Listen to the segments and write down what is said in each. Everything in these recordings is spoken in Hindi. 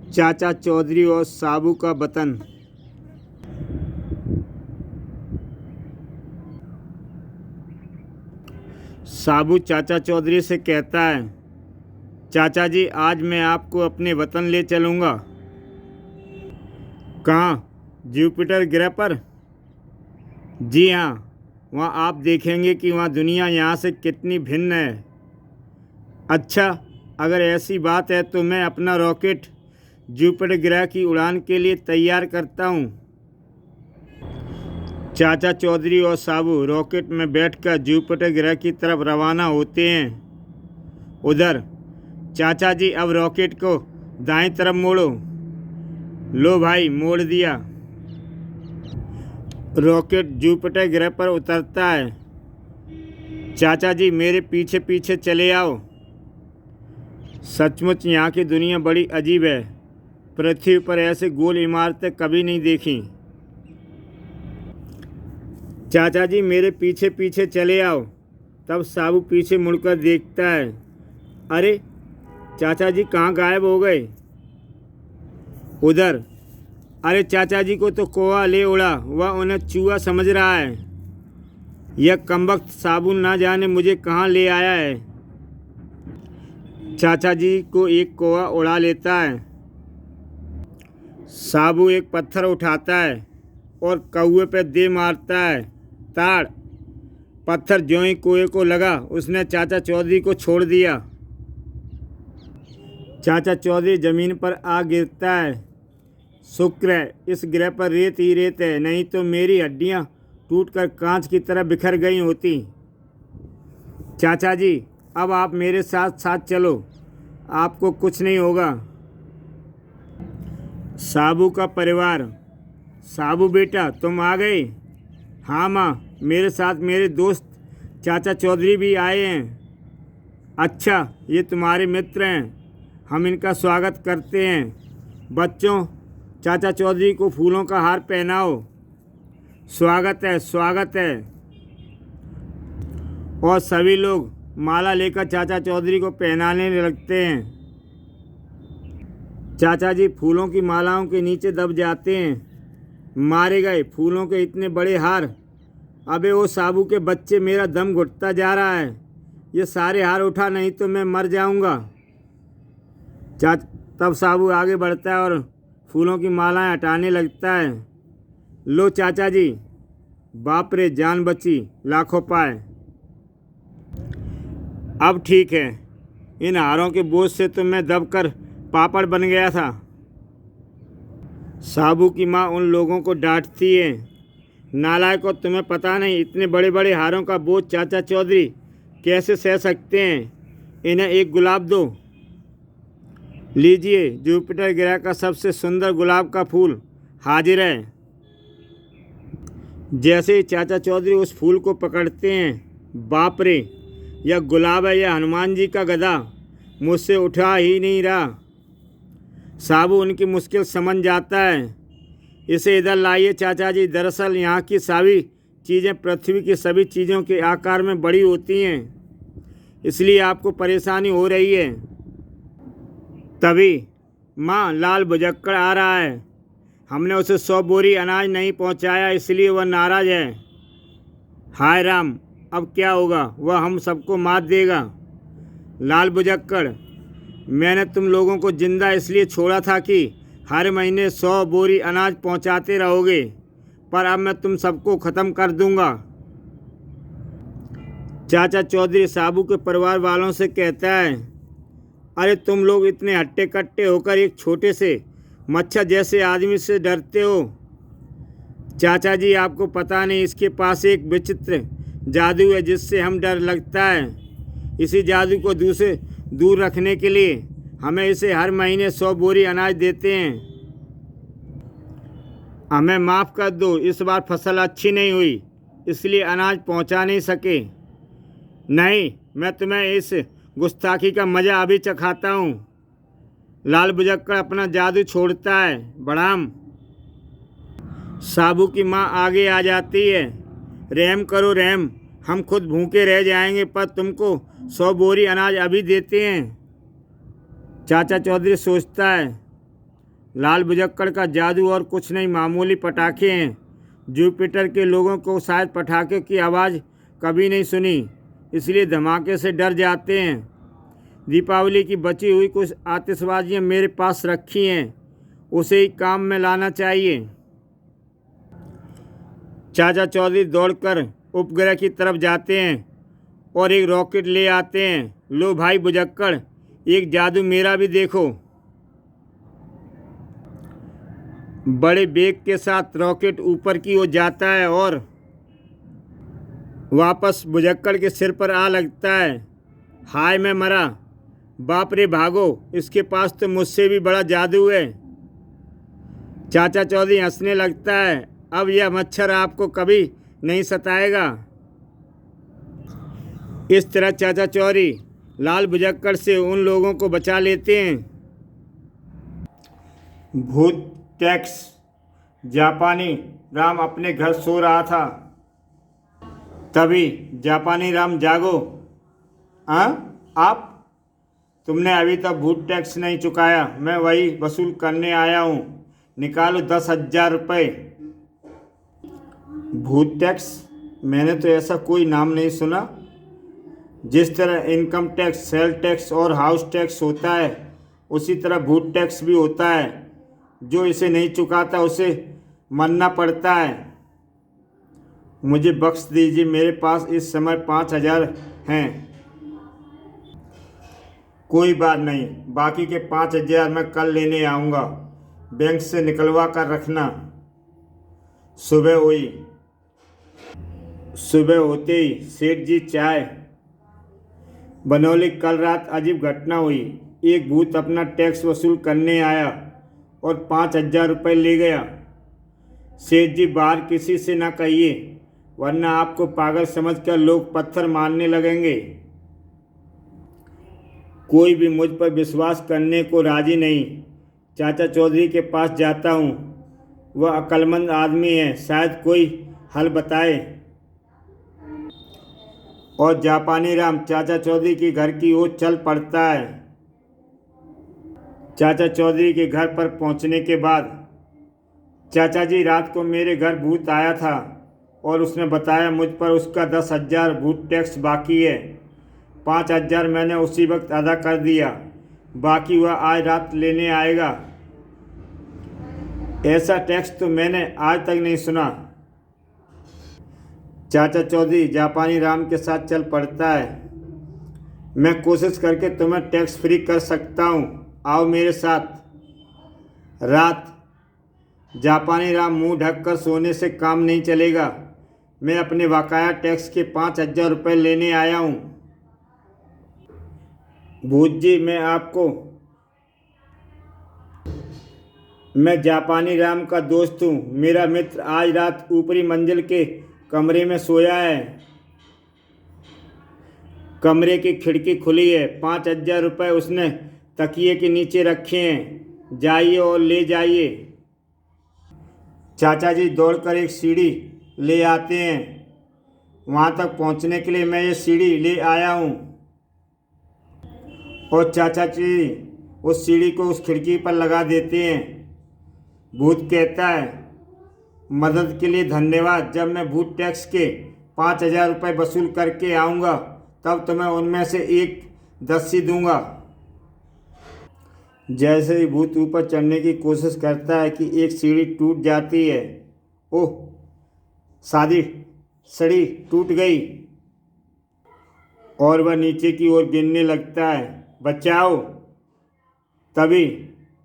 चाचा चौधरी और साबू का वतन। साबू चाचा चौधरी से कहता है, चाचा जी आज मैं आपको अपने वतन ले चलूँगा। कहाँ? जुपिटर ग्रह पर? जी हाँ, वहाँ आप देखेंगे कि वहाँ दुनिया यहाँ से कितनी भिन्न है। अच्छा, अगर ऐसी बात है तो मैं अपना रॉकेट जुपिटर ग्रह की उड़ान के लिए तैयार करता हूँ। चाचा चौधरी और साबू रॉकेट में बैठकर जुपिटर ग्रह की तरफ रवाना होते हैं। उधर, चाचा जी अब रॉकेट को दाएं तरफ मोड़ो। लो भाई, मोड़ दिया। रॉकेट जुपिटर ग्रह पर उतरता है। चाचा जी मेरे पीछे पीछे चले आओ। सचमुच यहाँ की दुनिया बड़ी अजीब है। पृथ्वी पर ऐसे गोल इमारतें कभी नहीं देखी। चाचा जी मेरे पीछे पीछे चले आओ। तब साबू पीछे मुड़कर देखता है। अरे चाचा जी कहाँ गायब हो गए? उधर, अरे चाचा जी को तो कौवा ले उड़ा, वह उन्हें चूहा समझ रहा है। यह कमबख्त साबू ना जाने मुझे कहाँ ले आया है। चाचा जी को एक कौवा उड़ा लेता है। साबू एक पत्थर उठाता है और कौवे पे दे मारता है। ताड़! पत्थर ज्यों ही कौवे को लगा, उसने चाचा चौधरी को छोड़ दिया। चाचा चौधरी ज़मीन पर आ गिरता है। शुक्र है इस ग्रह पर रेत ही रेत है, नहीं तो मेरी हड्डियां टूटकर कांच की तरह बिखर गई होती। चाचा जी अब आप मेरे साथ साथ चलो, आपको कुछ नहीं होगा। साबू का परिवार। साबू बेटा तुम आ गए? हाँ माँ, मेरे साथ मेरे दोस्त चाचा चौधरी भी आए हैं। अच्छा, ये तुम्हारे मित्र हैं, हम इनका स्वागत करते हैं। बच्चों, चाचा चौधरी को फूलों का हार पहनाओ। स्वागत है, स्वागत है। और सभी लोग माला लेकर चाचा चौधरी को पहनाने लगते हैं। चाचा जी फूलों की मालाओं के नीचे दब जाते हैं। मारे गए, फूलों के इतने बड़े हार। अबे ओ साबू के बच्चे, मेरा दम घुटता जा रहा है। ये सारे हार उठा, नहीं तो मैं मर जाऊंगा। तब साबू आगे बढ़ता है और फूलों की मालाएं हटाने लगता है। लो चाचा जी। बाप रे, जान बची, लाखों पाए। अब ठीक है, इन हारों के बोझ से तो मैं दबकर पापड़ बन गया था। साबू की माँ उन लोगों को डांटती है। नालायकों, तुम्हें पता नहीं इतने बड़े बड़े हारों का बोझ चाचा चौधरी कैसे सह सकते हैं। इन्हें एक गुलाब दो। लीजिए, जुपिटर ग्रह का सबसे सुंदर गुलाब का फूल हाजिर है। जैसे ही चाचा चौधरी उस फूल को पकड़ते हैं, बाप रे, यह गुलाब है या हनुमान जी का गदा, मुझसे उठा ही नहीं रहा। साबू उनकी मुश्किल समझ जाता है। इसे इधर लाइए चाचा जी। दरअसल यहाँ की सभी चीज़ें पृथ्वी की सभी चीज़ों के आकार में बड़ी होती हैं, इसलिए आपको परेशानी हो रही है। तभी माँ, लाल बुजक्कड़ आ रहा है। हमने उसे 100 बोरी अनाज नहीं पहुँचाया, इसलिए वह नाराज़ है। हाय राम, अब क्या होगा? वह हम सबको मार देगा। लाल बुजक्कड़, मैंने तुम लोगों को जिंदा इसलिए छोड़ा था कि हर महीने 100 बोरी अनाज पहुंचाते रहोगे, पर अब मैं तुम सबको ख़त्म कर दूंगा। चाचा चौधरी साबू के परिवार वालों से कहता है, अरे तुम लोग इतने हट्टे कट्टे होकर एक छोटे से मच्छर जैसे आदमी से डरते हो। चाचा जी आपको पता नहीं, इसके पास एक विचित्र जादू है जिससे हम डर लगता है। इसी जादू को दूर रखने के लिए हमें इसे हर महीने 100 बोरी अनाज देते हैं। हमें माफ़ कर दो, इस बार फसल अच्छी नहीं हुई, इसलिए अनाज पहुंचा नहीं सके। नहीं, मैं तुम्हें इस गुस्ताखी का मज़ा अभी चखाता हूँ। लाल बुजक्कड़ अपना जादू छोड़ता है। बढ़ाम! साबू की माँ आगे आ जाती है। रहम करो रहम, हम खुद भूखे रह जाएंगे, पर तुमको 100 बोरी अनाज अभी देते हैं। चाचा चौधरी सोचता है, लाल बुजक्कड़ का जादू और कुछ नहीं, मामूली पटाखे हैं। जुपिटर के लोगों को शायद पटाखे की आवाज़ कभी नहीं सुनी, इसलिए धमाके से डर जाते हैं। दीपावली की बची हुई कुछ आतिशबाजियाँ मेरे पास रखी हैं, उसे ही काम में लाना चाहिए। चाचा चौधरी दौड़कर उपग्रह की तरफ जाते हैं और एक रॉकेट ले आते हैं। लो भाई बुजक्कड़, एक जादू मेरा भी देखो। बड़े वेग के साथ रॉकेट ऊपर की ओर जाता है और वापस बुजक्कड़ के सिर पर आ लगता है। हाय मैं मरा, बाप रे भागो, इसके पास तो मुझसे भी बड़ा जादू है। चाचा चौधरी हंसने लगता है, अब यह मच्छर आपको कभी नहीं सताएगा। इस तरह चाचा चौधरी लाल बुजक्कड़ से उन लोगों को बचा लेते हैं। भूत टैक्स। जापानी राम अपने घर सो रहा था, तभी जापानी राम, जागो। आप? तुमने अभी तक भूत टैक्स नहीं चुकाया, मैं वही वसूल करने आया हूँ, निकालो 10,000 रुपये। भूत टैक्स? मैंने तो ऐसा कोई नाम नहीं सुना। जिस तरह इनकम टैक्स, सेल टैक्स और हाउस टैक्स होता है, उसी तरह भूत टैक्स भी होता है। जो इसे नहीं चुकाता उसे मरना पड़ता है। मुझे बख्श दीजिए, मेरे पास इस समय 5,000 हैं। कोई बात नहीं, बाकी के 5,000 मैं कल लेने आऊँगा, बैंक से निकलवा कर रखना। सुबह हुई। सुबह होते ही सेठ जी चाय। बनौली, कल रात अजीब घटना हुई। एक भूत अपना टैक्स वसूल करने आया और 5,000 रुपये ले गया। सेठ जी, बाहर किसी से ना कहिए, वरना आपको पागल समझकर लोग पत्थर मारने लगेंगे। कोई भी मुझ पर विश्वास करने को राजी नहीं। चाचा चौधरी के पास जाता हूँ, वह अक्लमंद आदमी है, शायद कोई हल बताए। और जापानी राम चाचा चौधरी के घर की ओर चल पड़ता है। चाचा चौधरी के घर पर पहुंचने के बाद, चाचा जी, रात को मेरे घर भूत आया था और उसने बताया मुझ पर उसका 10,000 भूत टैक्स बाकी है। 5,000 मैंने उसी वक्त अदा कर दिया, बाकी वह आज रात लेने आएगा। ऐसा टैक्स तो मैंने आज तक नहीं सुना। चाचा चौधरी जापानी राम के साथ चल पड़ता है। मैं कोशिश करके तुम्हें टैक्स फ्री कर सकता हूँ, आओ मेरे साथ। रात। जापानी राम मुंह ढककर सोने से काम नहीं चलेगा। मैं अपने बकाया टैक्स के 5,000 रुपये लेने आया हूँ। भूत जी, मैं जापानी राम का दोस्त हूँ। मेरा मित्र आज रात ऊपरी मंजिल के कमरे में सोया है। कमरे की खिड़की खुली है। 5,000 रुपये उसने तकिए के नीचे रखे हैं, जाइए और ले जाइए। चाचा जी दौड़कर एक सीढ़ी ले आते हैं। वहाँ तक पहुँचने के लिए मैं ये सीढ़ी ले आया हूँ। और चाचा जी उस सीढ़ी को उस खिड़की पर लगा देते हैं। भूत कहता है, मदद के लिए धन्यवाद। जब मैं भूत टैक्स के 5,000 रुपये वसूल करके आऊँगा, तब तो मैं उनमें से एक 10 दूँगा। जैसे ही भूत ऊपर चढ़ने की कोशिश करता है कि एक सीढ़ी टूट जाती है। ओह, सारी सीढ़ी टूट गई और वह नीचे की ओर गिरने लगता है। बचाओ! तभी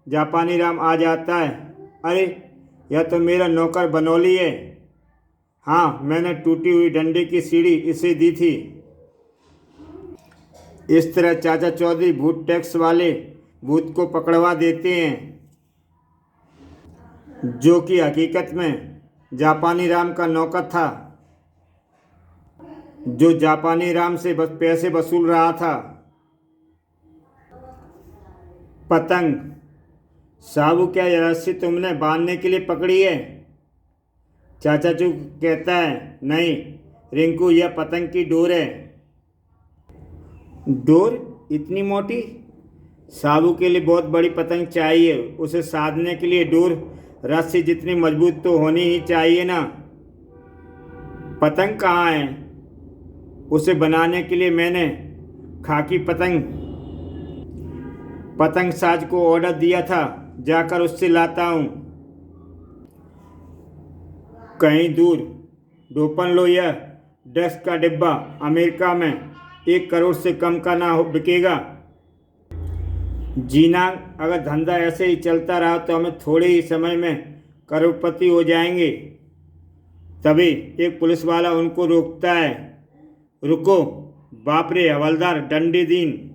जापानी राम आ जाता है। अरे, यह तो मेरा नौकर बनौली है। हाँ, मैंने टूटी हुई डंडे की सीढ़ी इसे दी थी। इस तरह चाचा चौधरी भूत टैक्स वाले भूत को पकड़वा देते हैं, जो कि हकीकत में जापानी राम का नौकर था, जो जापानी राम से बस पैसे वसूल रहा था। पतंग। साबू, क्या यह रस्सी तुमने बांधने के लिए पकड़ी है? चाचा चू कहता है, नहीं रिंकू, यह पतंग की डोर है। डोर? इतनी मोटी? साबू के लिए बहुत बड़ी पतंग चाहिए। उसे साधने के लिए डोर रस्सी जितनी मजबूत तो होनी ही चाहिए ना। पतंग कहाँ है? उसे बनाने के लिए मैंने खाकी पतंग साज को ऑर्डर दिया था, जाकर उससे लाता हूँ। कहीं दूर डोपन लो यह ड्रग्स का डिब्बा अमेरिका में 1 करोड़ से कम का ना हो बिकेगा। जीना, अगर धंधा ऐसे ही चलता रहा तो हमें थोड़े ही समय में करोड़पति हो जाएंगे। तभी एक पुलिस वाला उनको रोकता है। रुको, बाप रे, हवलदार डंडीदीन।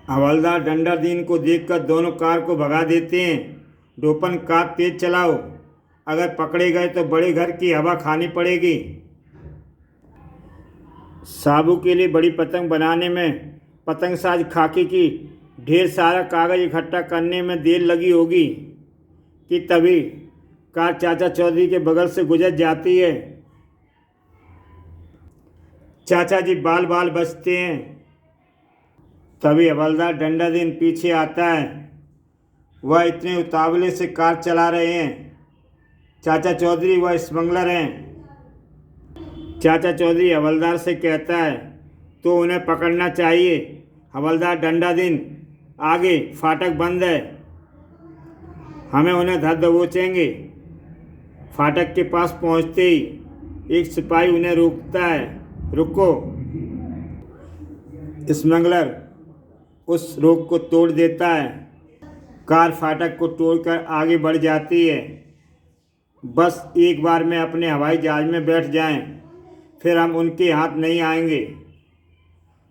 हवलदार डंडादीन को देखकर दोनों कार को भगा देते हैं। डोपन, कार तेज चलाओ, अगर पकड़े गए तो बड़े घर की हवा खानी पड़ेगी। साबू के लिए बड़ी पतंग बनाने में पतंग साज खाकी की ढेर सारा कागज इकट्ठा करने में देर लगी होगी कि तभी कार चाचा चौधरी के बगल से गुजर जाती है। चाचा जी बाल बाल बचते हैं। तभी हवलदार डंडादीन पीछे आता है। वह इतने उतावले से कार चला रहे हैं। चाचा चौधरी वह स्मगलर हैं। चाचा चौधरी हवलदार से कहता है, तो उन्हें पकड़ना चाहिए। हवलदार डंडादीन, आगे फाटक बंद है, हमें उन्हें धर दबोचेंगे। फाटक के पास पहुंचते ही एक सिपाही उन्हें रोकता है। रुको। स्मगलर उस रोक को तोड़ देता है। कार फाटक को तोड़कर आगे बढ़ जाती है। बस एक बार में अपने हवाई जहाज में बैठ जाएं, फिर हम उनके हाथ नहीं आएंगे।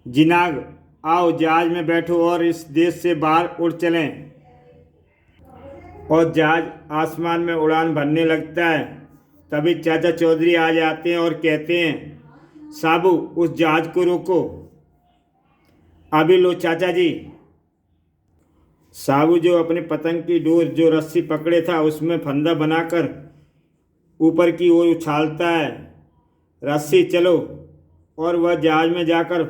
जिनाग, आओ जहाज में बैठो और इस देश से बाहर उड़ चलें। और जहाज आसमान में उड़ान भरने लगता है। तभी चाचा चौधरी आ जाते हैं और कहते हैं, साबू, उस जहाज को रोको। अभी लो चाचा जी। साबू जो अपने पतंग की डोर जो रस्सी पकड़े था उसमें फंदा बनाकर ऊपर की ओर उछालता है। रस्सी चलो, और वह जहाज में जाकर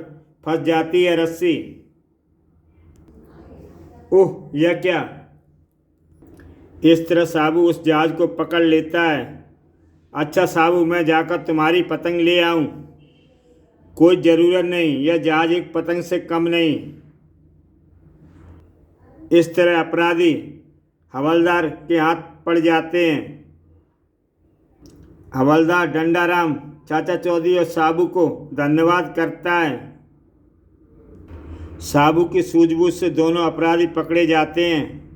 फंस जाती है रस्सी। ओह, यह क्या! इस तरह साबू उस जहाज को पकड़ लेता है। अच्छा साबू, मैं जाकर तुम्हारी पतंग ले आऊं? कोई ज़रूरत नहीं, यह जहाज एक पतंग से कम नहीं। इस तरह अपराधी हवलदार के हाथ पड़ जाते हैं। हवलदार डंडाराम चाचा चौधरी और साबू को धन्यवाद करता है। साबू की सूझबूझ से दोनों अपराधी पकड़े जाते हैं।